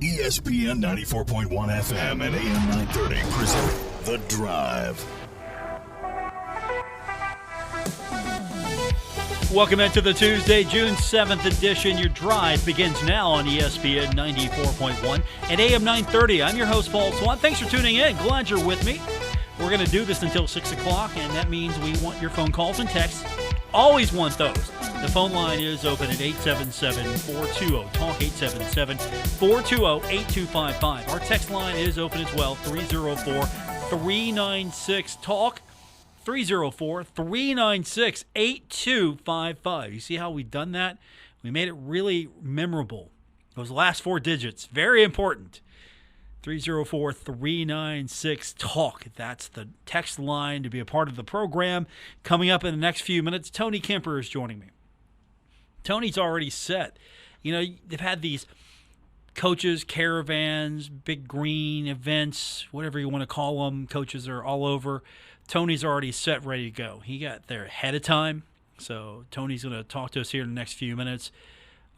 ESPN 94.1 FM and AM 930 present The Drive. Welcome into the Tuesday, June 7th edition. Your drive begins now on ESPN 94.1 and AM 930. I'm your host, Paul Swann. Thanks for tuning in. Glad you're with me. We're going to do this until 6 o'clock, and that means we want your phone calls and texts. Always want those. The phone line is open at 877-420-TALK, 877-420-8255. Our text line is open as well, 304-396-TALK. 304-396-8255. You see how we've done that? We made it really memorable. Those last four digits, very important. 304-396-TALK. That's the text line to be a part of the program. Coming up in the next few minutes, Tony Kemper is joining me. Tony's already set. You know, they've had these coaches, caravans, big green events, whatever you want to call them. Coaches are all over. Tony's already set, ready to go. He got there ahead of time. So Tony's going to talk to us here in the next few minutes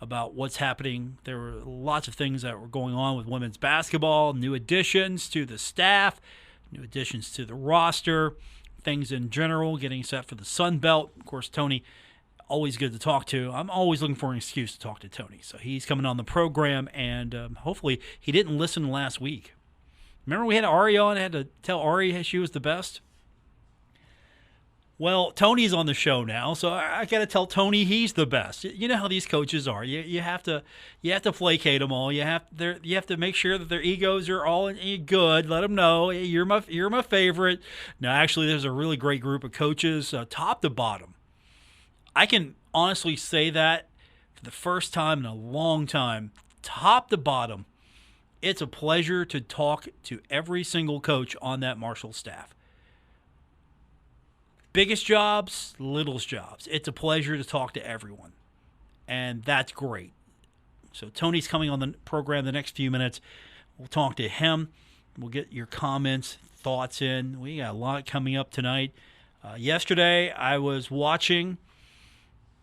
about what's happening. There were lots of things that were going on with women's basketball, new additions to the staff, new additions to the roster, things in general, getting set for the Sun Belt. Of course, Tony, always good to talk to. I'm always looking for an excuse to talk to Tony. So he's coming on the program, and hopefully he didn't listen last week. Remember we had Ari on, had to tell Ari she was the best? Well, Tony's on the show now, so I got to tell Tony he's the best. You know how these coaches are. You have to placate them all. You have to make sure that their egos are all good. Let them know you're my favorite. No, actually, there's a really great group of coaches, top to bottom. I can honestly say that for the first time in a long time, top to bottom, it's a pleasure to talk to every single coach on that Marshall staff. Biggest jobs, littlest jobs. It's a pleasure to talk to everyone, and that's great. So Tony's coming on the program the next few minutes. We'll talk to him. We'll get your comments, thoughts in. We got a lot coming up tonight. Yesterday, I was watching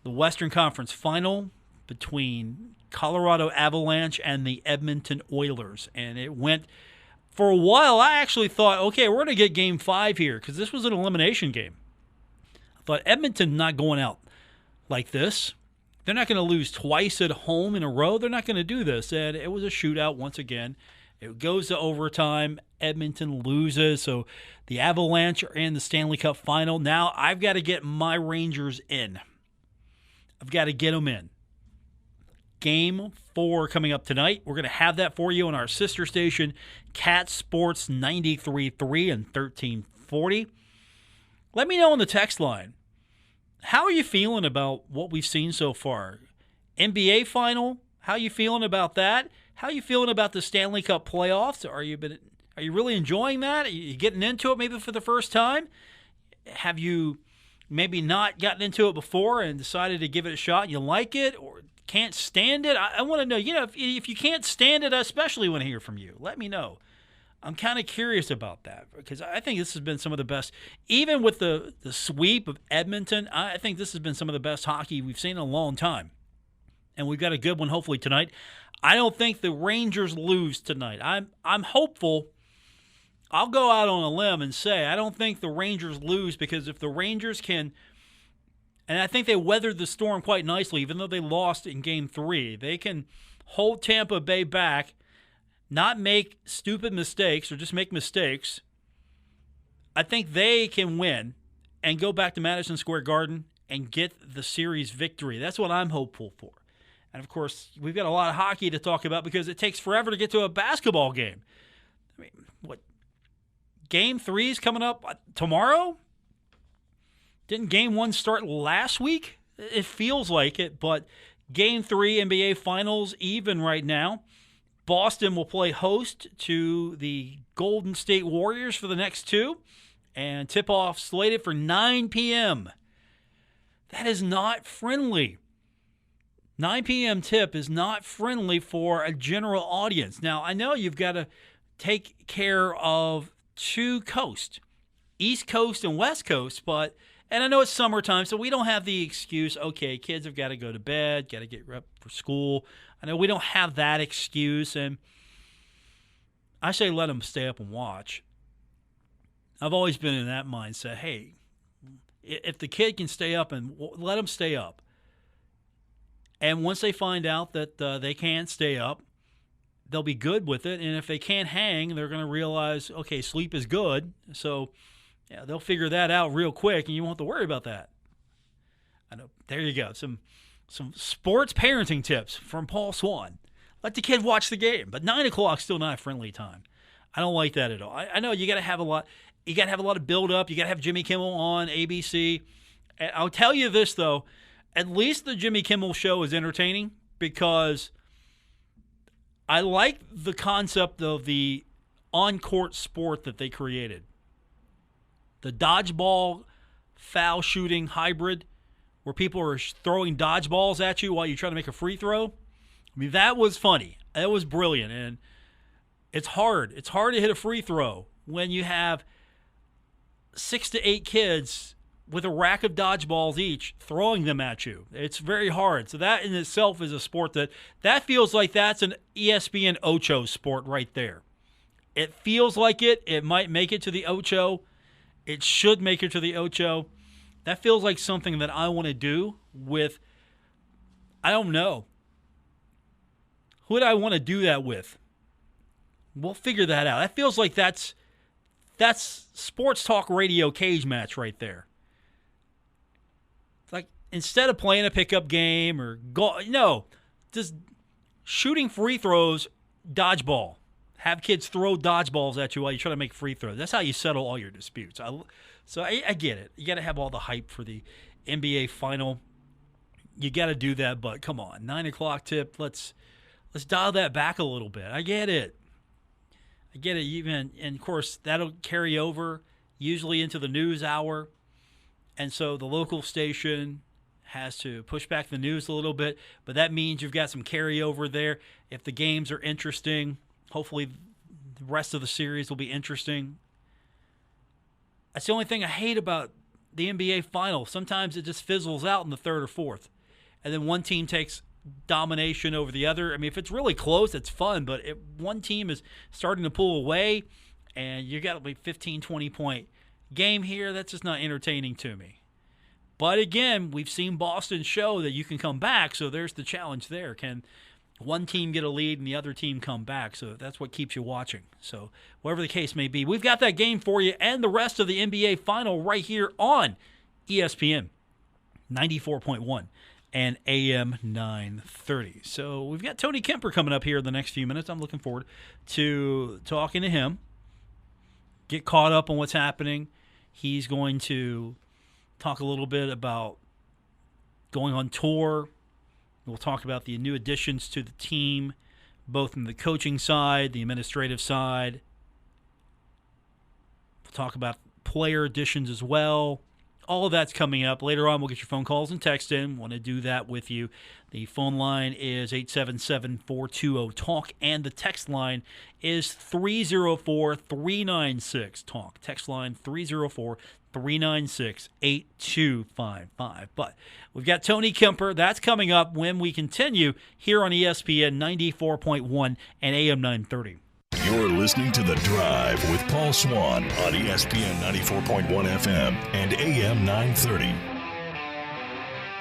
the Western Conference Final between Colorado Avalanche and the Edmonton Oilers, and it went for a while. I actually thought, okay, we're going to get Game 5 here because this was an elimination game. But Edmonton not going out like this. They're not going to lose twice at home in a row. They're not going to do this. And it was a shootout once again. It goes to overtime. Edmonton loses. So the Avalanche are in the Stanley Cup final. Now I've got to get my Rangers in. I've got to get them in. Game 4 coming up tonight. We're going to have that for you on our sister station, Cat Sports 93.3 and 1340. Let me know on the text line. How are you feeling about what we've seen so far? NBA final, how are you feeling about that? How are you feeling about the Stanley Cup playoffs? Are you really enjoying that? Are you getting into it maybe for the first time? Have you maybe not gotten into it before and decided to give it a shot? You like it or can't stand it? I want to know, if you can't stand it, I especially want to hear from you. Let me know. I'm kind of curious about that because I think this has been some of the best, even with the sweep of Edmonton, I think this has been some of the best hockey we've seen in a long time. And we've got a good one hopefully tonight. I don't think the Rangers lose tonight. I'm hopeful. I'll go out on a limb and say I don't think the Rangers lose because if the Rangers can, and I think they weathered the storm quite nicely, even though they lost in Game 3, they can hold Tampa Bay back, not make stupid mistakes or just make mistakes. I think they can win and go back to Madison Square Garden and get the series victory. That's what I'm hopeful for. And, of course, we've got a lot of hockey to talk about because it takes forever to get to a basketball game. I mean, Game 3 is coming up tomorrow? Didn't Game 1 start last week? It feels like it, but Game 3 NBA Finals even right now. Boston will play host to the Golden State Warriors for the next two, and tip-off slated for 9 p.m. That is not friendly. 9 p.m. tip is not friendly for a general audience. Now, I know you've got to take care of two coasts, East Coast and West Coast, and I know it's summertime, so we don't have the excuse, okay, kids have got to go to bed, got to get up for school. I know we don't have that excuse, and I say let them stay up and watch. I've always been in that mindset. Hey, if the kid can stay up, and let them stay up. And once they find out that they can't stay up, they'll be good with it. And if they can't hang, they're going to realize, okay, sleep is good. So yeah, they'll figure that out real quick, and you won't have to worry about that. I know. There you go. Some sports parenting tips from Paul Swann. Let the kid watch the game, but 9 o'clock still not a friendly time. I don't like that at all. I know you got to have a lot. You got to have a lot of build up. You got to have Jimmy Kimmel on ABC. And I'll tell you this though, at least the Jimmy Kimmel show is entertaining because I like the concept of the on-court sport that they created. The dodgeball foul shooting hybrid where people are throwing dodgeballs at you while you're trying to make a free throw. I mean, that was funny. That was brilliant. And it's hard. It's hard to hit a free throw when you have 6 to 8 kids with a rack of dodgeballs each throwing them at you. It's very hard. So that in itself is a sport that feels like that's an ESPN Ocho sport right there. It feels like it. It might make it to the Ocho. It should make it to the Ocho. That feels like something that I want to do with, I don't know. Who would I want to do that with? We'll figure that out. That feels like that's sports talk radio cage match right there. Like instead of playing a pickup game or just shooting free throws, dodgeball. Have kids throw dodgeballs at you while you try to make free throws. That's how you settle all your disputes. So I get it. You got to have all the hype for the NBA final. You got to do that, but come on, 9 o'clock tip. Let's dial that back a little bit. I get it. Even, and of course that'll carry over usually into the news hour, and so the local station has to push back the news a little bit. But that means you've got some carryover there. If the games are interesting, hopefully the rest of the series will be interesting. That's the only thing I hate about the NBA final. Sometimes it just fizzles out in the third or fourth, and then one team takes domination over the other. I mean, if it's really close, it's fun, but if one team is starting to pull away and you got a 15, 20-point game here, that's just not entertaining to me. But again, we've seen Boston show that you can come back, so there's the challenge there. Can one team get a lead and the other team come back? So that's what keeps you watching. So whatever the case may be, we've got that game for you and the rest of the NBA final right here on ESPN 94.1 and AM 930. So we've got Tony Kemper coming up here in the next few minutes. I'm looking forward to talking to him, get caught up on what's happening. He's going to talk a little bit about going on tour. We'll talk about the new additions to the team, both from the coaching side, the administrative side. We'll talk about player additions as well. All of that's coming up. Later on, we'll get your phone calls and text in. Want to do that with you. The phone line is 877-420-TALK, and the text line is 304-396-TALK. Text line 304-396-8255. But we've got Tony Kemper. That's coming up when we continue here on ESPN 94.1 and AM 930. You're listening to The Drive with Paul Swann on ESPN 94.1 FM and AM 930.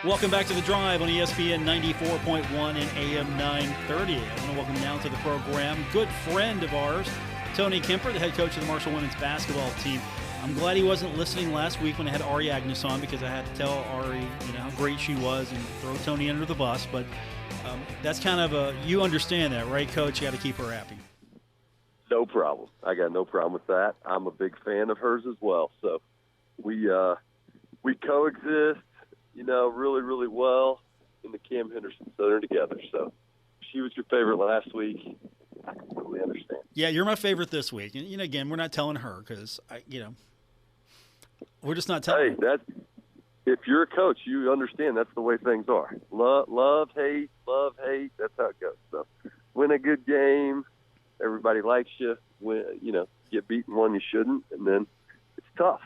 Welcome back to The Drive on ESPN 94.1 and AM 930. I want to welcome now to the program good friend of ours, Tony Kemper, the head coach of the Marshall women's basketball team. I'm glad he wasn't listening last week when I had Ari Agnes on, because I had to tell Ari, how great she was and throw Tony under the bus. But that's kind of you understand that, right, Coach? You got to keep her happy. No problem. I got no problem with that. I'm a big fan of hers as well. So we coexist, really, really well in the Cam Henderson Southern together. So she was your favorite last week. I completely understand. Yeah, you're my favorite this week. And again, we're not telling her because we're just not telling. Hey, if you're a coach, you understand that's the way things are. Love, hate. That's how it goes. So win a good game. Everybody likes you. When get beaten one you shouldn't, and then it's tough.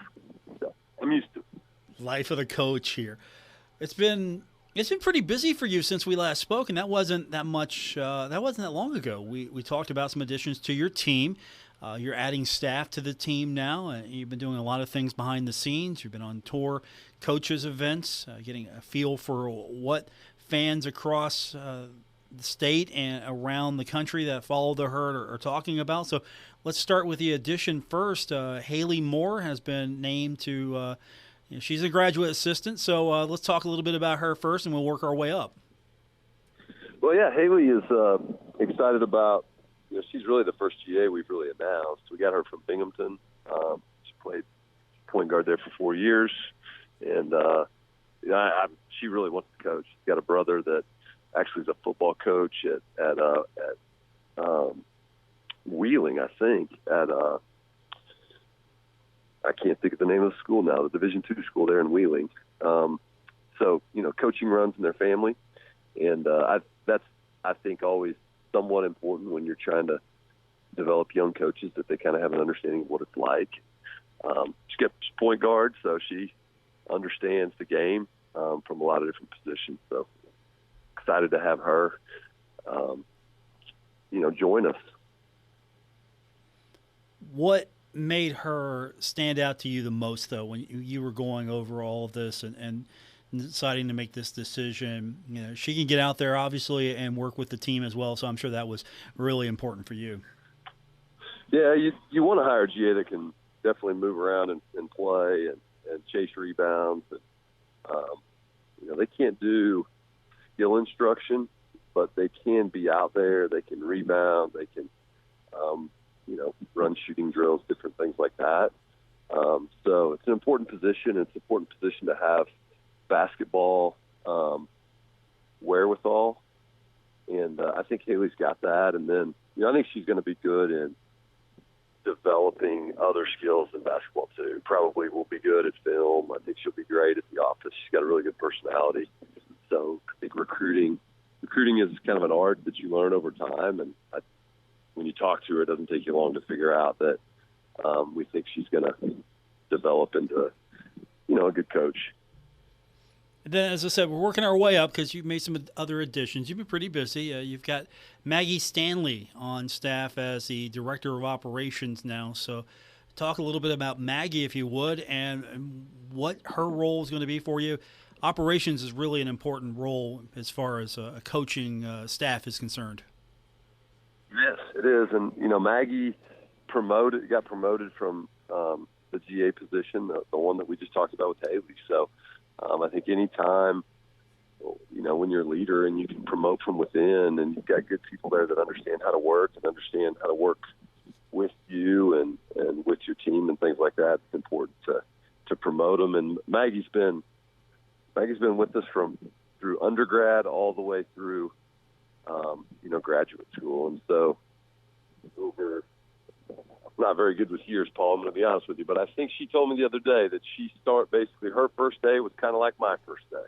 So I'm used to it. Life of the coach here. It's been It's been pretty busy for you since we last spoke, and that wasn't that much. That wasn't that long ago. We talked about some additions to your team. You're adding staff to the team now. You've been doing a lot of things behind the scenes. You've been on tour, coaches events, getting a feel for what fans across the state and around the country that follow the herd are talking about. So let's start with the addition first. Haley Moore has been named to. She's a graduate assistant, so let's talk a little bit about her first, and we'll work our way up. Well, yeah, Haley is excited about. She's really the first GA we've really announced. We got her from Binghamton. She played point guard there for 4 years, and she really wants to coach. She's got a brother that actually is a football coach at Wheeling, I think. I can't think of the name of the school now, the Division II school there in Wheeling. So, coaching runs in their family. And that's, I think, always somewhat important when you're trying to develop young coaches, that they kind of have an understanding of what it's like. She's point guard, so she understands the game from a lot of different positions. So excited to have her, join us. What made her stand out to you the most, though, when you were going over all of this and deciding to make this decision? She can get out there, obviously, and work with the team as well, so I'm sure that was really important for you. Yeah, you want to hire a GA that can definitely move around and play and chase rebounds. And, they can't do skill instruction, but they can be out there. They can rebound. They can, run shooting drills, different things like that. So it's an important position. It's an important position to have basketball wherewithal. And I think Haley's got that. And then, I think she's going to be good in developing other skills in basketball too. Probably will be good at film. I think she'll be great at the office. She's got a really good personality. So I think recruiting is kind of an art that you learn over time. And when you talk to her, it doesn't take you long to figure out that we think she's going to develop into, a good coach. And then, as I said, we're working our way up because you've made some other additions. You've been pretty busy. You've got Maggie Stanley on staff as the Director of Operations now. So talk a little bit about Maggie, if you would, and what her role is going to be for you. Operations is really an important role as far as a coaching staff is concerned. Yes, it is. And, Maggie got promoted from the GA position, the one that we just talked about with Haley. So I think any time, when you're a leader and you can promote from within and you've got good people there that understand how to work and understand how to work with you and with your team and things like that, it's important to promote them. And Maggie's been with us through undergrad all the way through graduate school. And so I'm not very good with years, Paul, I'm going to be honest with you, but I think she told me the other day that basically her first day was kind of like my first day.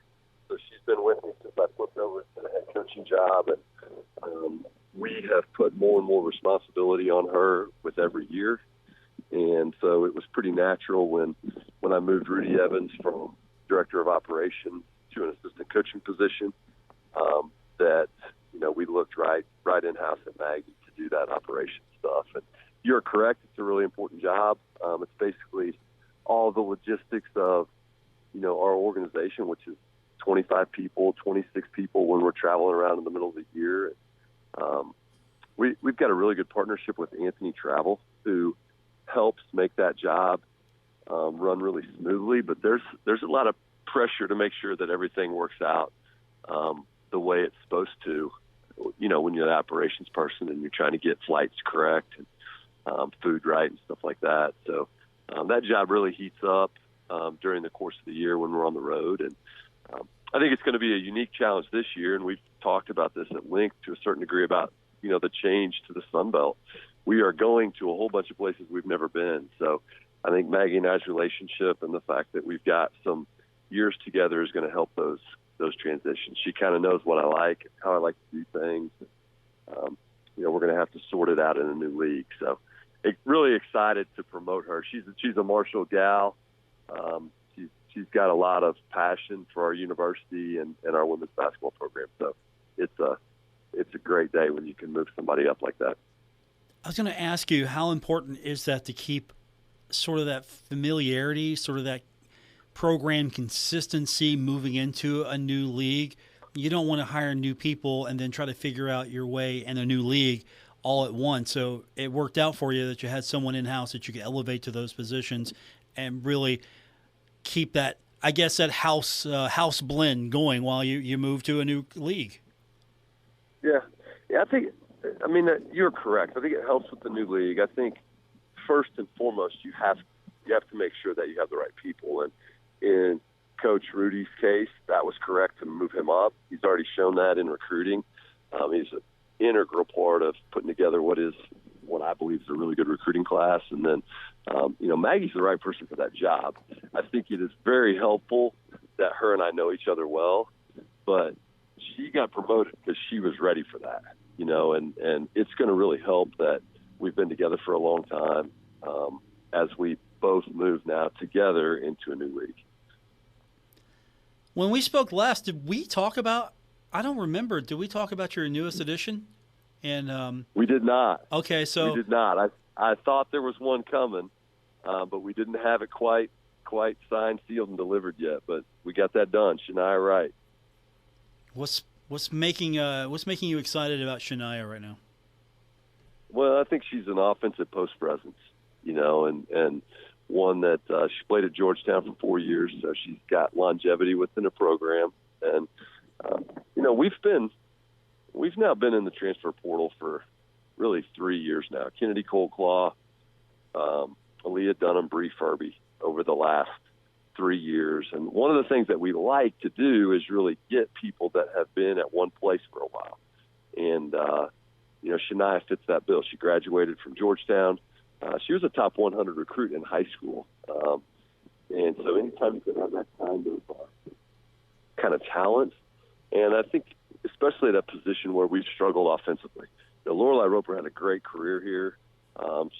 So she's been with me since I flipped over to the head coaching job, and we have put more and more responsibility on her with every year. And so it was pretty natural when I moved Rudy Evans from Director of Operations to an assistant coaching position, that we looked right in-house at Maggie to do that operation stuff. And you're correct. It's a really important job. It's basically all the logistics of, our organization, which is 25 people, 26 people when we're traveling around in the middle of the year. We've got a really good partnership with Anthony Travel, who helps make that job run really smoothly. But there's a lot of pressure to make sure that everything works out the way it's supposed to, when you're the operations person and you're trying to get flights correct and food right and stuff like that. So that job really heats up during the course of the year when we're on the road. And I think it's going to be a unique challenge this year, and we've talked about this at length to a certain degree about, the change to the Sun Belt. We are going to a whole bunch of places we've never been. So I think Maggie and I's relationship and the fact that we've got some years together is going to help those transitions. She kind of knows what I like, how I like to do things. We're going to have to sort it out in a new league. So really excited to promote her. She's a Marshall gal. she's got a lot of passion for our university and our women's basketball program. So it's a great day when you can move somebody up like that. I was going to ask you, how important is that to keep sort of that familiarity, sort of that program consistency moving into a new league? You don't want to hire new people and then try to figure out your way in a new league all at once. So it worked out for you that you had someone in-house that you could elevate to those positions and really keep that, I guess, that house blend going while you move to a new league. Yeah, you're correct. I think it helps with the new league. I think first and foremost, you have to make sure that you have the right people. And in Coach Rudy's case, that was correct to move him up. He's already shown that in recruiting. He's an integral part of putting together what I believe is a really good recruiting class. And then, Maggie's the right person for that job. I think it is very helpful that her and I know each other well, but she got promoted because she was ready for that, and it's going to really help that we've been together for a long time as we both move now together into a new league. When we spoke last, did we talk about – I don't remember. Did we talk about your newest edition? And we did not. Okay, so – we did not. I thought there was one coming, but we didn't have it quite signed, sealed, and delivered yet. But we got that done. Shania Wright. What's making you excited about Shania right now? Well, I think she's an offensive post presence, and one that she played at Georgetown for 4 years, so she's got longevity within the program. And we've now been in the transfer portal for really 3 years now. Kennedy Coldclaw, Aaliyah Dunham, Bree Furby over the last 3 years. And one of the things that we like to do is really get people that have been at one place for a while. And, Shania fits that bill. She graduated from Georgetown. She was a top 100 recruit in high school. And so anytime you can have that kind of talent, and I think especially at a position where we've struggled offensively. Lorelei Roper had a great career here.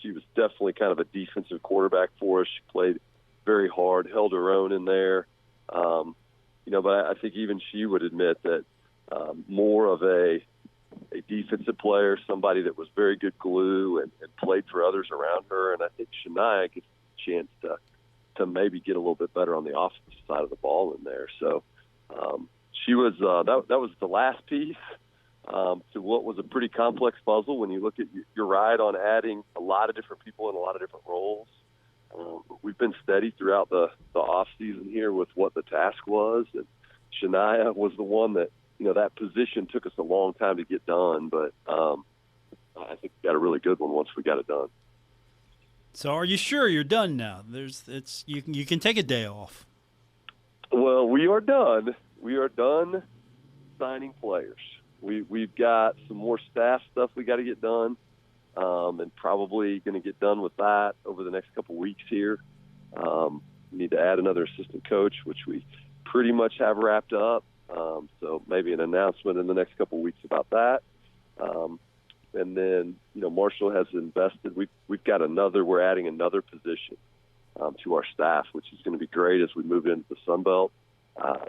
She was definitely kind of a defensive quarterback for us. She played very hard, held her own in there. But I think even she would admit that more of a defensive player, somebody that was very good glue and played for others around her. And I think Shania gets a chance to maybe get a little bit better on the offensive side of the ball in there. So she was that was the last piece to what was a pretty complex puzzle when you look at your ride on adding a lot of different people in a lot of different roles. We've been steady throughout the off season here with what the task was, and Shania was the one that that position took us a long time to get done, but I think we got a really good one once we got it done. So, are you sure you're done now? You can take a day off. Well, we are done. We are done signing players. We've got some more staff stuff we got to get done. And probably going to get done with that over the next couple weeks here. We need to add another assistant coach, which we pretty much have wrapped up. So maybe an announcement in the next couple weeks about that. And then, Marshall has invested. We've got we're adding another position to our staff, which is going to be great as we move into the Sun Belt.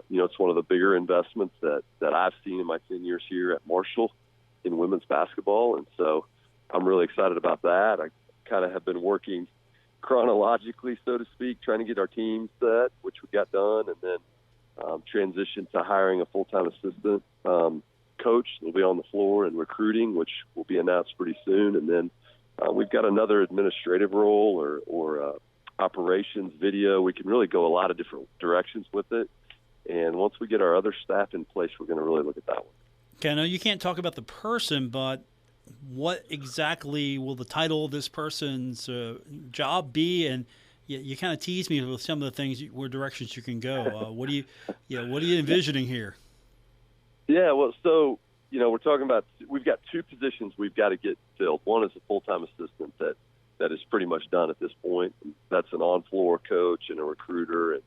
It's one of the bigger investments that I've seen in my 10 years here at Marshall in women's basketball. And so I'm really excited about that. I kind of have been working chronologically, so to speak, trying to get our team set, which we got done, and then transition to hiring a full-time assistant coach that'll be on the floor and recruiting, which will be announced pretty soon. And then we've got another administrative role or operations, video. We can really go a lot of different directions with it. And once we get our other staff in place, we're going to really look at that one. Okay, I know you can't talk about the person, but what exactly will the title of this person's job be? And you kind of tease me with some of the things, where directions you can go. What are you envisioning here? Yeah, well, so we're talking about we've got two positions we've got to get filled. One is a full-time assistant that is pretty much done at this point. That's an on-floor coach and a recruiter, and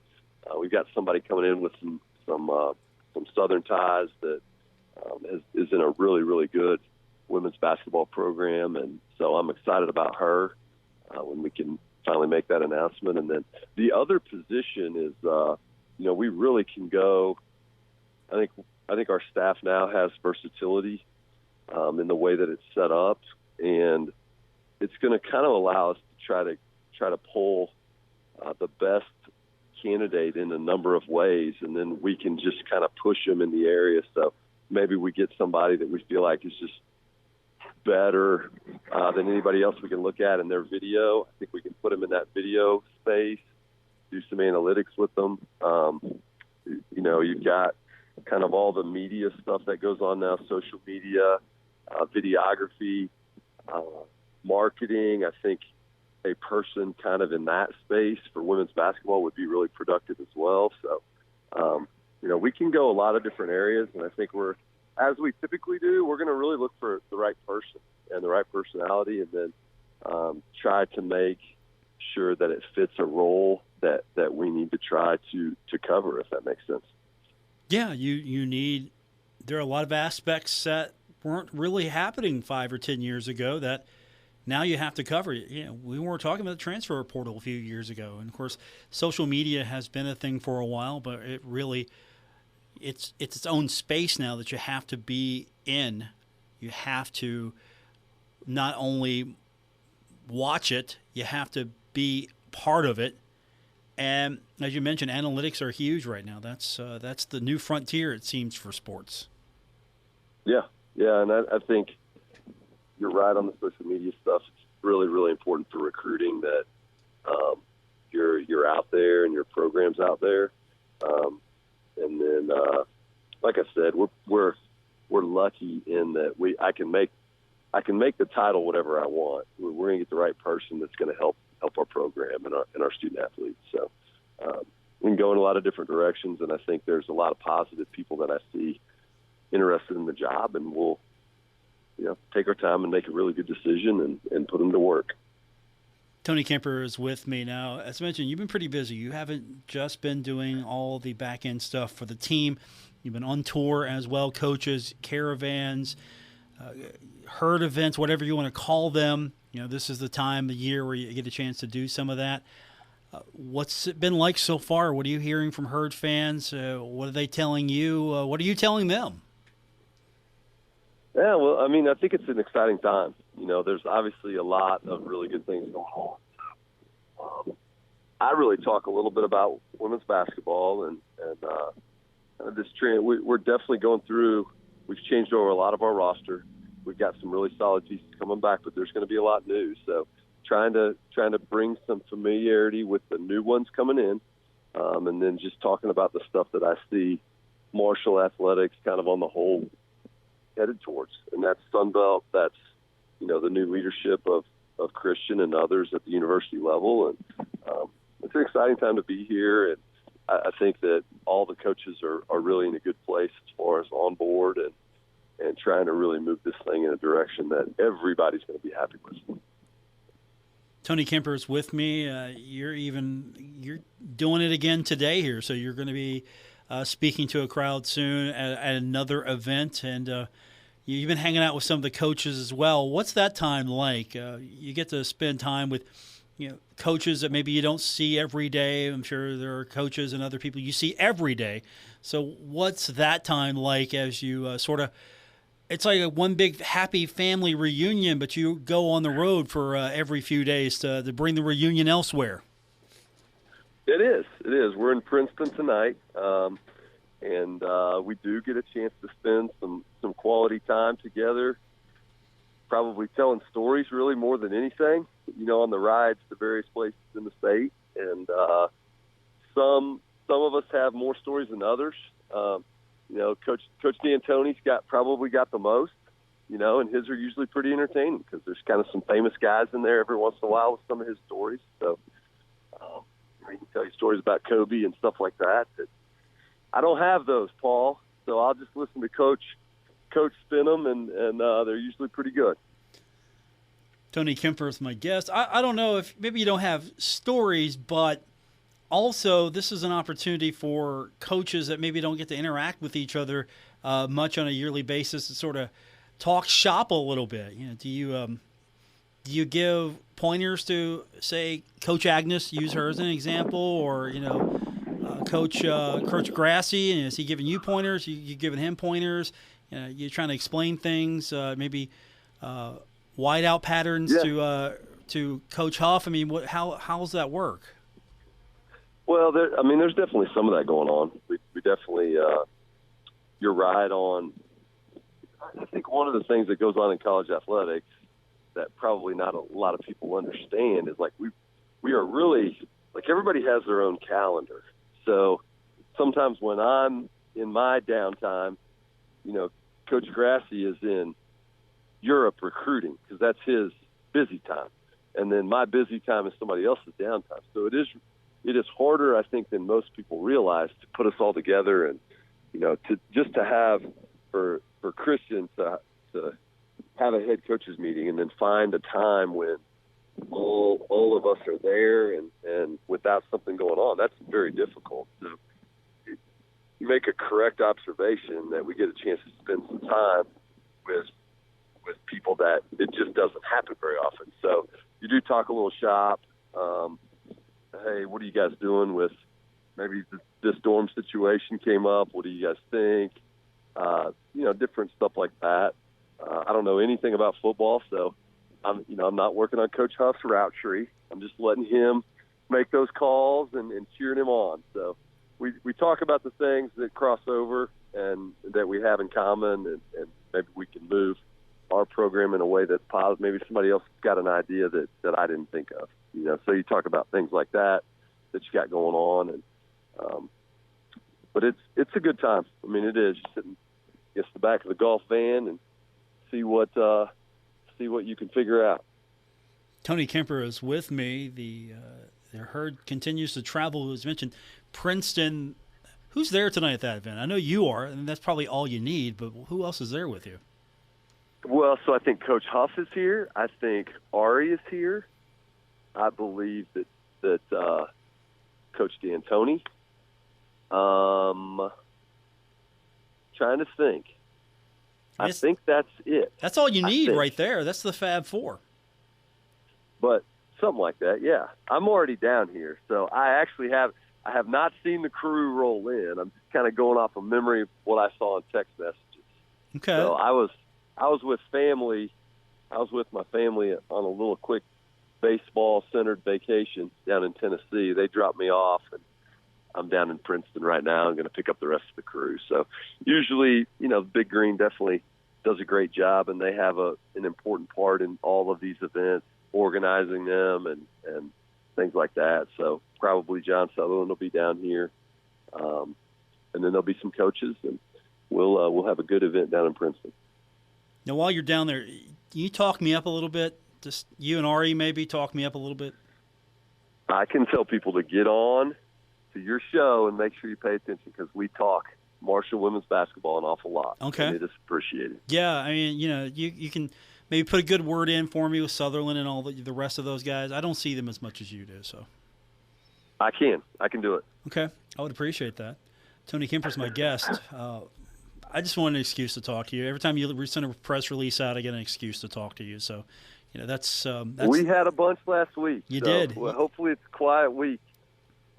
we've got somebody coming in with some Southern ties that is in a really, really good women's basketball program, and so I'm excited about her when we can finally make that announcement. And then the other position is we really can go. I think our staff now has versatility in the way that it's set up, and it's going to kind of allow us to try to pull the best candidate in a number of ways, and then we can just kind of push them in the area. So maybe we get somebody that we feel like is just better than anybody else we can look at in their video. I think we can put them in that video space, do some analytics with them. You've got kind of all the media stuff that goes on now, social media, videography, marketing. I think a person kind of in that space for women's basketball would be really productive as well. So, we can go a lot of different areas, and I think as we typically do, we're going to really look for the right person and the right personality, and then try to make sure that it fits a role that we need to try to cover, if that makes sense. Yeah, there are a lot of aspects that weren't really happening 5 or 10 years ago that now you have to cover. We weren't talking about the transfer portal a few years ago. And, of course, social media has been a thing for a while, but it's its own space now that you have to be in. You have to not only watch it, you have to be part of it. And as you mentioned, analytics are huge right now. That's the new frontier, it seems, for sports. Yeah, and I think you're right on the social media stuff. It's really, really important for recruiting that you're out there and your program's out there. And then, like I said, we're lucky in that I can make the title whatever I want. We're going to get the right person that's going to help our program and our student athletes. So we can go in a lot of different directions, and I think there's a lot of positive people that I see interested in the job, and we'll take our time and make a really good decision and put them to work. Tony Kemper is with me now. As mentioned, you've been pretty busy. You haven't just been doing all the back-end stuff for the team. You've been on tour as well, coaches, caravans, herd events, whatever you want to call them. This is the time of year where you get a chance to do some of that. What's it been like so far? What are you hearing from herd fans? What are they telling you? What are you telling them? Yeah, well, I think it's an exciting time. There's obviously a lot of really good things going on. I really talk a little bit about women's basketball and this trend. We're definitely going through. We've changed over a lot of our roster. We've got some really solid pieces coming back, but there's going to be a lot new. So trying to bring some familiarity with the new ones coming in, and then just talking about the stuff that I see Marshall athletics kind of on the whole headed towards, and that's Sunbelt. That's the new leadership of Christian and others at the university level, and it's an exciting time to be here. And I think that all the coaches are really in a good place as far as on board and trying to really move this thing in a direction that everybody's going to be happy with. Tony Kemper is with me. You're doing it again today here, so you're going to be speaking to a crowd soon at another event, and you've been hanging out with some of the coaches as well. What's that time like? You get to spend time with coaches that maybe you don't see every day. I'm sure there are coaches and other people you see every day. So what's that time like as you it's like one big happy family reunion, but you go on the road for every few days to bring the reunion elsewhere? It is. We're in Princeton tonight, and we do get a chance to spend some quality time together, probably telling stories really more than anything, on the rides to various places in the state. And some of us have more stories than others. Coach D'Antoni's probably got the most, and his are usually pretty entertaining because there's kind of some famous guys in there every once in a while with some of his stories. So he can tell you stories about Kobe and stuff like that. I don't have those, Paul, so I'll just listen to Coach spin them, and they're usually pretty good. Tony Kemper is my guest. I don't know if maybe you don't have stories, but also this is an opportunity for coaches that maybe don't get to interact with each other much on a yearly basis to sort of talk shop a little bit. Do you give pointers to, say, Coach Agnes, use her as an example, or Coach Grassi, and is he giving you pointers? You giving him pointers? You're trying to explain things, maybe wide out patterns to Coach Huff. I mean, how's that work? Well, there's definitely some of that going on. We definitely, you're right on. I think one of the things that goes on in college athletics that probably not a lot of people understand is like we are really like everybody has their own calendar. So sometimes when I'm in my downtime, Coach Grassi is in Europe recruiting because that's his busy time. And then my busy time is somebody else's downtime. So it is harder, I think, than most people realize to put us all together and, to have for Christian to have a head coaches meeting and then find a time when all of us are there and without something going on. That's very difficult. So you make a correct observation that we get a chance to spend some time with people that it just doesn't happen very often. So you do talk a little shop. Hey, what are you guys doing with maybe this dorm situation came up? What do you guys think? Different stuff like that. I don't know anything about football, so I'm not working on Coach Huff's route tree. I'm just letting him make those calls and cheering him on. So we talk about the things that cross over and that we have in common, and maybe we can move our program in a way that's positive. Maybe somebody else has got an idea that I didn't think of. So you talk about things like that you got going on, and but it's a good time. I mean, it is. You're sitting against the back of the golf van and see what you can figure out. Tony Kemper is with me. The herd continues to travel. As mentioned, Princeton. Who's there tonight at that event? I know you are, and that's probably all you need. But who else is there with you? Well, so I think Coach Huff is here. I think Ari is here. I believe that Coach D'Antoni. Trying to think. I think that's it. That's all you need right there. That's the Fab Four. But something like that, yeah. I'm already down here, so I have not seen the crew roll in. I'm just kind of going off of memory of what I saw in text messages. Okay. So I was with family. I was with my family on a little quick baseball-centered vacation down in Tennessee. They dropped me off, and I'm down in Princeton right now. I'm going to pick up the rest of the crew. So usually, Big Green definitely does a great job, and they have an important part in all of these events, organizing them and things like that. So probably John Sutherland will be down here, and then there'll be some coaches, and we'll have a good event down in Princeton. Now, while you're down there, can you talk me up a little bit? Just you and Ari maybe talk me up a little bit. I can tell people to get on to your show and make sure you pay attention because we talk Marshall women's basketball an awful lot. Okay. And it is appreciated. Yeah, I mean, you can maybe put a good word in for me with Sutherland and all the rest of those guys. I don't see them as much as you do, so. I can do it. Okay. I would appreciate that. Tony Kemper's my guest. I just want an excuse to talk to you. Every time you send a press release out, I get an excuse to talk to you. So, that's we had a bunch last week. You did. Well, hopefully it's a quiet week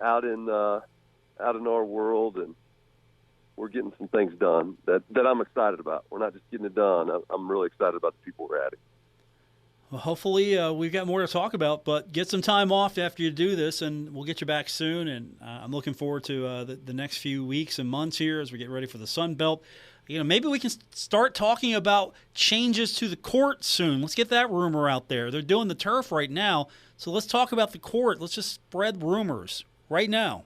out in our world, and we're getting some things done that I'm excited about. We're not just getting it done. I'm really excited about the people we're adding. Well, hopefully we've got more to talk about, but get some time off after you do this, and we'll get you back soon. And I'm looking forward to the next few weeks and months here as we get ready for the Sun Belt. Maybe we can start talking about changes to the court soon. Let's get that rumor out there. They're doing the turf right now, so let's talk about the court. Let's just spread rumors right now.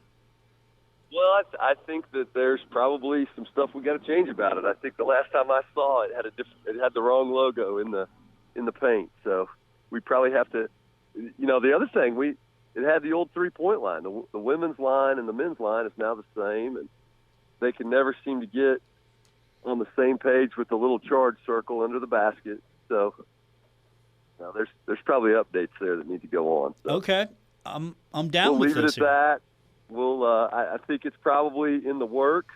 Well, I think that there's probably some stuff we got to change about it. I think the last time I saw it had the wrong logo in the paint, so we probably have to. The other thing it had the old 3-point line. The women's line and the men's line is now the same, and they can never seem to get on the same page with the little charge circle under the basket. So there's probably updates there that need to go on. So. Okay, I'm down with this. We'll leave it at that. We'll. I think it's probably in the works.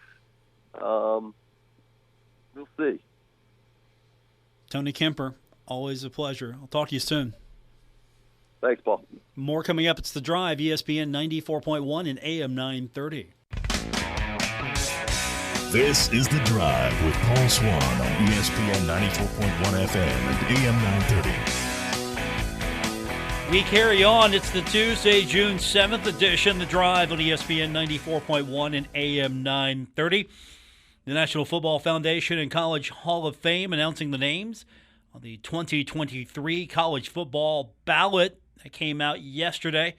We'll see. Tony Kemper, always a pleasure. I'll talk to you soon. Thanks, Paul. More coming up. It's The Drive, ESPN 94.1 and AM 930. This is The Drive with Paul Swann on ESPN 94.1 FM and AM 930. We carry on. It's the Tuesday, June 7th edition, The Drive on ESPN 94.1 and AM 930. The National Football Foundation and College Hall of Fame announcing the names on the 2023 college football ballot that came out yesterday.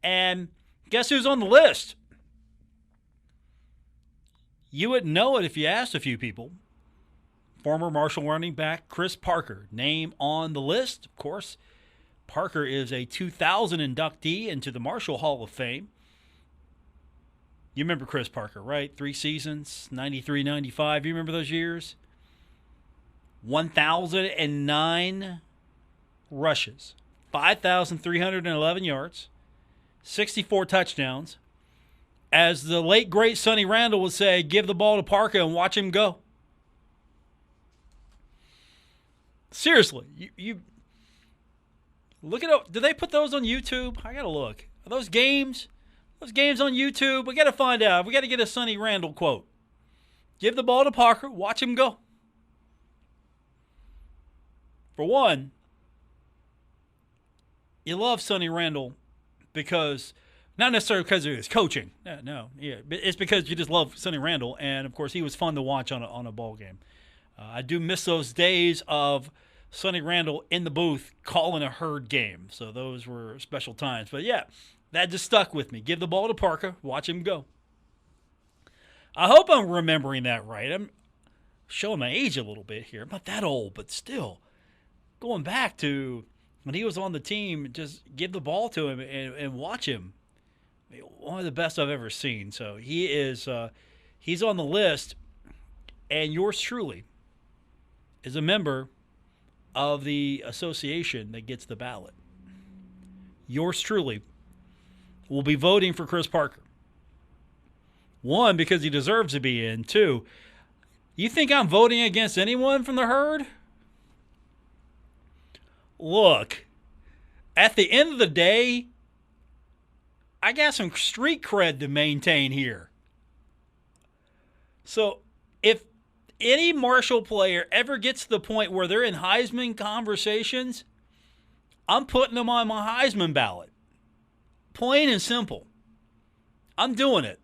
And guess who's on the list? You wouldn't know it if you asked a few people. Former Marshall running back Chris Parker, name on the list. Of course, Parker is a 2000 inductee into the Marshall Hall of Fame. You remember Chris Parker, right? 3 seasons, 93, 95. You remember those years? 1,009 rushes, 5,311 yards, 64 touchdowns. As the late, great Sonny Randall would say, give the ball to Parker and watch him go. Seriously, you look at. Do they put those on YouTube? I got to look. Are those games? Those games on YouTube? We got to find out. We got to get a Sonny Randall quote. Give the ball to Parker. Watch him go. For one, you love Sonny Randall because... Not necessarily because of his coaching. No. It's because you just love Sonny Randall, and, of course, he was fun to watch on a ball game. I do miss those days of Sonny Randall in the booth calling a Herd game. So those were special times. But, yeah, that just stuck with me. Give the ball to Parker. Watch him go. I hope I'm remembering that right. I'm showing my age a little bit here. I'm not that old, but still. Going back to when he was on the team, just give the ball to him and watch him. One of the best I've ever seen. So he is, he's on the list, and yours truly is a member of the association that gets the ballot. Yours truly will be voting for Chris Parker. 1, because he deserves to be in. 2, you think I'm voting against anyone from the Herd? Look, at the end of the day, I got some street cred to maintain here. So if any Marshall player ever gets to the point where they're in Heisman conversations, I'm putting them on my Heisman ballot. Plain and simple. I'm doing it.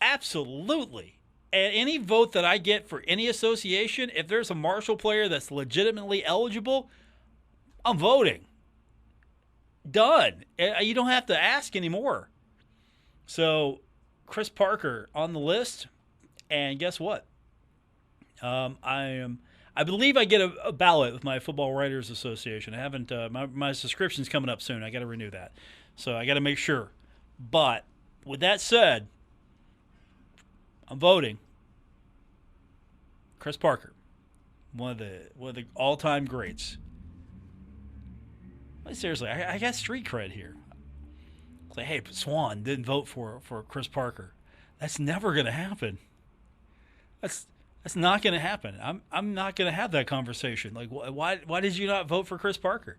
Absolutely. And any vote that I get for any association, if there's a Marshall player that's legitimately eligible, I'm voting. Done. You don't have to ask anymore. So, Chris Parker on the list, and guess what? I believe I get a ballot with my Football Writers Association. I haven't. My subscription's coming up soon. I got to renew that, so I got to make sure. But with that said, I'm voting. Chris Parker, one of the all-time greats. Seriously, I got street cred here. Like, hey, Swann didn't vote for Chris Parker. That's never going to happen. That's not going to happen. I'm not going to have that conversation. Like, why did you not vote for Chris Parker?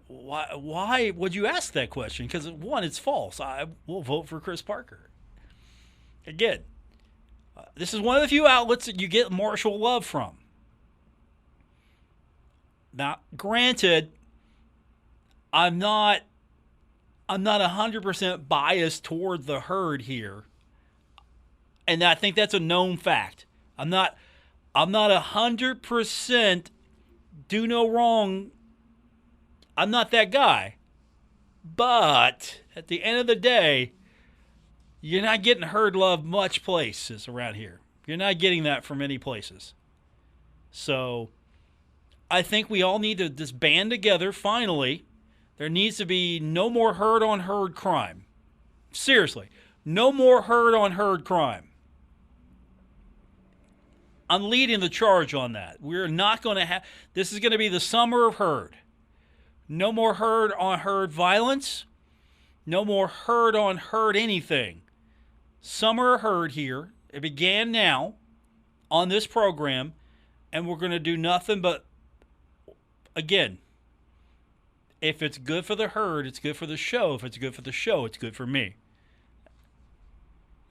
Why would you ask that question? Because, 1, it's false. I will vote for Chris Parker. Again, this is one of the few outlets that you get Marshall love from. Now, granted, I'm not 100% biased toward the Herd here, and I think that's a known fact. I'm not 100% do no wrong. I'm not that guy. But at the end of the day, you're not getting Herd love much places around here. You're not getting that from many places. So I think we all need to just band together finally. There needs to be no more Herd on Herd crime. Seriously, no more Herd on Herd crime. I'm leading the charge on that. We're not going to have, this is going to be the summer of Herd. No more Herd on Herd violence. No more Herd on Herd anything. Summer of Herd here. It began now on this program, and we're going to do nothing but, again, if it's good for the Herd, it's good for the show. If it's good for the show, it's good for me.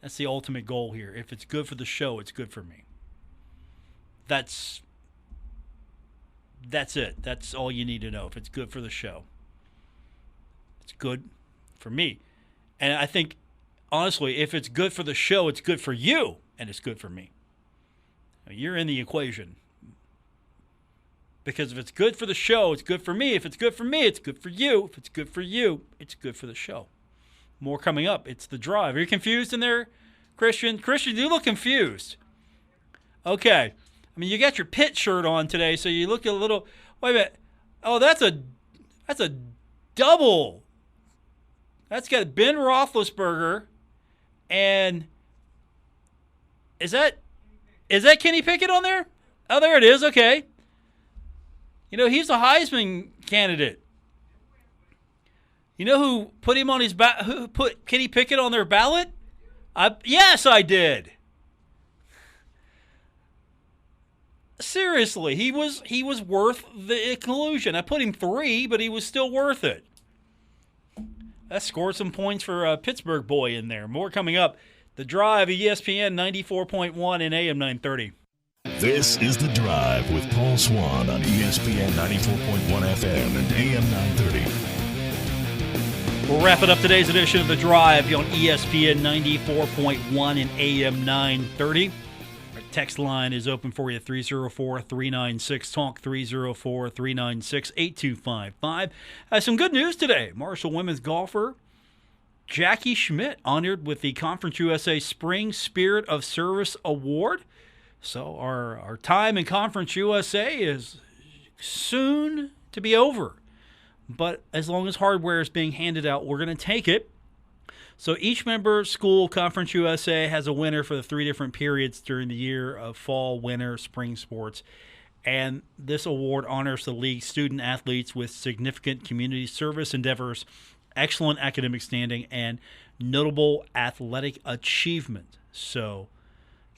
That's the ultimate goal here. If it's good for the show, it's good for me. That's it. That's all you need to know. If it's good for the show, it's good for me. And I think, honestly, if it's good for the show, it's good for you, and it's good for me. You're in the equation. Because if it's good for the show, it's good for me. If it's good for me, it's good for you. If it's good for you, it's good for the show. More coming up. It's The Drive. Are you confused in there, Christian? Christian, you look confused. Okay. I mean, you got your Pitt shirt on today, so you look a little. Wait a minute. Oh, that's a double. That's got Ben Roethlisberger, and is that Kenny Pickett on there? Oh, there it is. Okay. You know, he's a Heisman candidate. You know who put him on his who put Kenny Pickett on their ballot? Yes, I did. Seriously, he was worth the collusion. I put him 3, but he was still worth it. That scored some points for a Pittsburgh boy in there. More coming up. The Drive, ESPN 94.1 and AM 930. This is The Drive with Paul Swann on ESPN 94.1 FM and AM 930. We'll wrap it up today's edition of The Drive on ESPN 94.1 and AM 930. Our text line is open for you, 304-396-TALK, 304-396-8255. Some good news today. Marshall women's golfer Jackie Schmidt honored with the Conference USA Spring Spirit of Service Award. So our time in Conference USA is soon to be over. But as long as hardware is being handed out, we're going to take it. So each member school, Conference USA, has a winner for the 3 different periods during the year of fall, winter, spring sports. And this award honors the league's student athletes with significant community service endeavors, excellent academic standing, and notable athletic achievement. So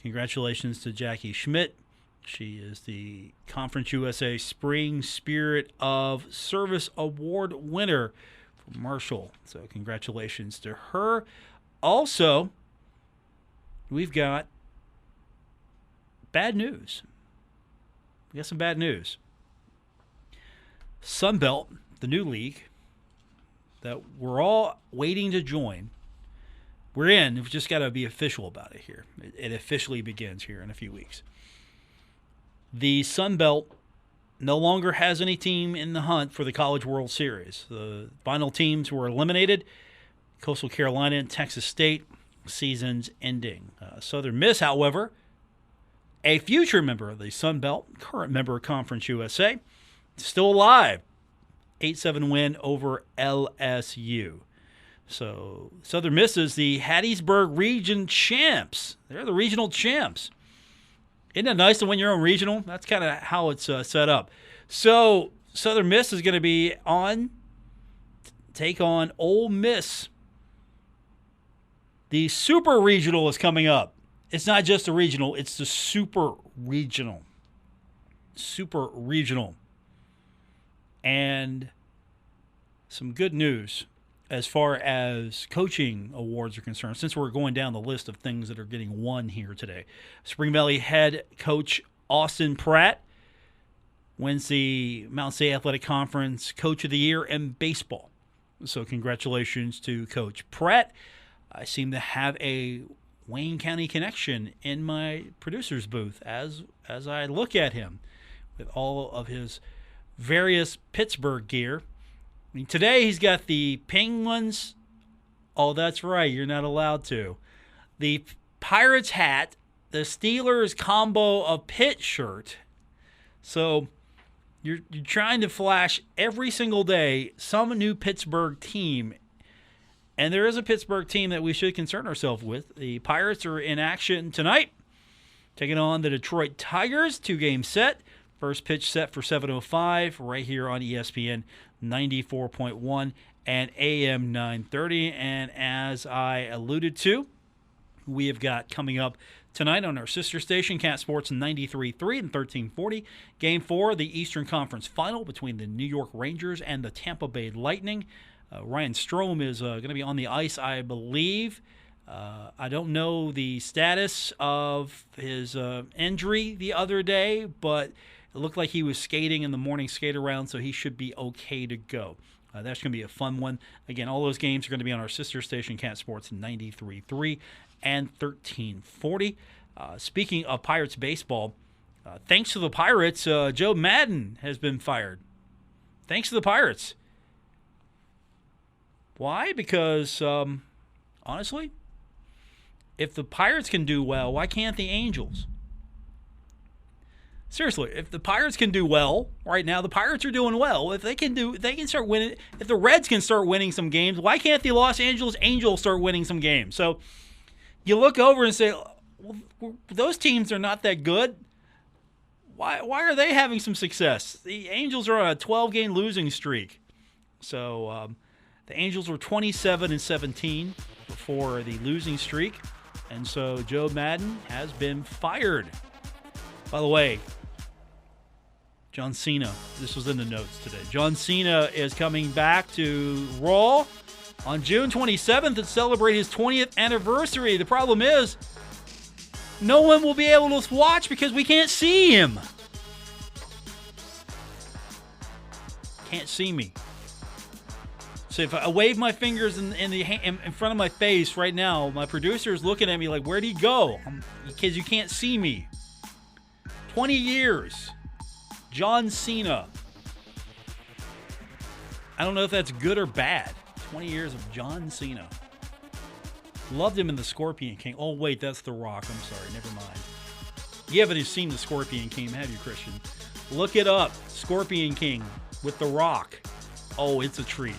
congratulations to Jackie Schmidt. She is the Conference USA Spring Spirit of Service Award winner for Marshall. So congratulations to her. Also, we've got bad news. We got some bad news. Sunbelt, the new league that we're all waiting to join, we're in. We've just got to be official about it here. It officially begins here in a few weeks. The Sun Belt no longer has any team in the hunt for the College World Series. The final teams were eliminated. Coastal Carolina and Texas State, seasons ending. Southern Miss, however, a future member of the Sun Belt, current member of Conference USA, still alive. 8-7 win over LSU. So Southern Miss is the Hattiesburg Region champs. They're the regional champs. Isn't it nice to win your own regional? That's kind of how it's set up. So Southern Miss is going to be take on Ole Miss. The Super Regional is coming up. It's not just a regional, it's the Super Regional. Super Regional. And some good news as far as coaching awards are concerned, since we're going down the list of things that are getting won here today. Spring Valley head coach Austin Pratt wins the Mount State Athletic Conference Coach of the Year in baseball. So congratulations to Coach Pratt. I seem to have a Wayne County connection in my producer's booth as I look at him with all of his various Pittsburgh gear. I mean, today he's got the Penguins. Oh, that's right. You're not allowed to. The Pirates hat, the Steelers combo of Pitt shirt. So you're trying to flash every single day some new Pittsburgh team. And there is a Pittsburgh team that we should concern ourselves with. The Pirates are in action tonight, taking on the Detroit Tigers. 2-game set. First pitch set for 7:05 right here on ESPN 94.1 and AM 930. And as I alluded to, we have got coming up tonight on our sister station, Cat Sports 93.3 and 1340. Game 4, the Eastern Conference Final between the New York Rangers and the Tampa Bay Lightning. Ryan Strome is going to be on the ice, I believe. I don't know the status of his injury the other day, but it looked like he was skating in the morning skate around, so he should be okay to go. That's going to be a fun one. Again, all those games are going to be on our sister station, Cat Sports 93.3 and 1340. Speaking of Pirates baseball, thanks to the Pirates, Joe Maddon has been fired. Thanks to the Pirates. Why? Because, honestly, if the Pirates can do well, why can't the Angels? Seriously, if the Pirates can do well right now, the Pirates are doing well. If they can start winning. If the Reds can start winning some games, why can't the Los Angeles Angels start winning some games? So you look over and say, well, those teams are not that good. Why are they having some success? The Angels are on a 12-game losing streak. So the Angels were 27-17 before the losing streak. And so Joe Maddon has been fired. By the way, John Cena, this was in the notes today. John Cena is coming back to Raw on June 27th to celebrate his 20th anniversary. The problem is, no one will be able to watch because we can't see him. Can't see me. So if I wave my fingers in front of my face right now, my producer is looking at me like, where'd he go? Because you can't see me. 20 years. John Cena. I don't know if that's good or bad. 20 years of John Cena. Loved him in The Scorpion King. Oh, wait, that's The Rock. I'm sorry. Never mind. You haven't seen The Scorpion King, have you, Christian? Look it up. Scorpion King with The Rock. Oh, it's a treat.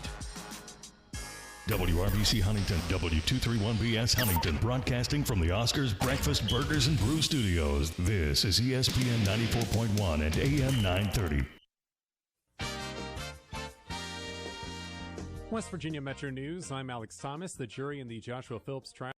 WRBC Huntington, W231BS Huntington, broadcasting from the Oscars Breakfast Burgers and Brew Studios. This is ESPN 94.1 at AM 930. West Virginia Metro News, I'm Alex Thomas. The jury in the Joshua Phillips trial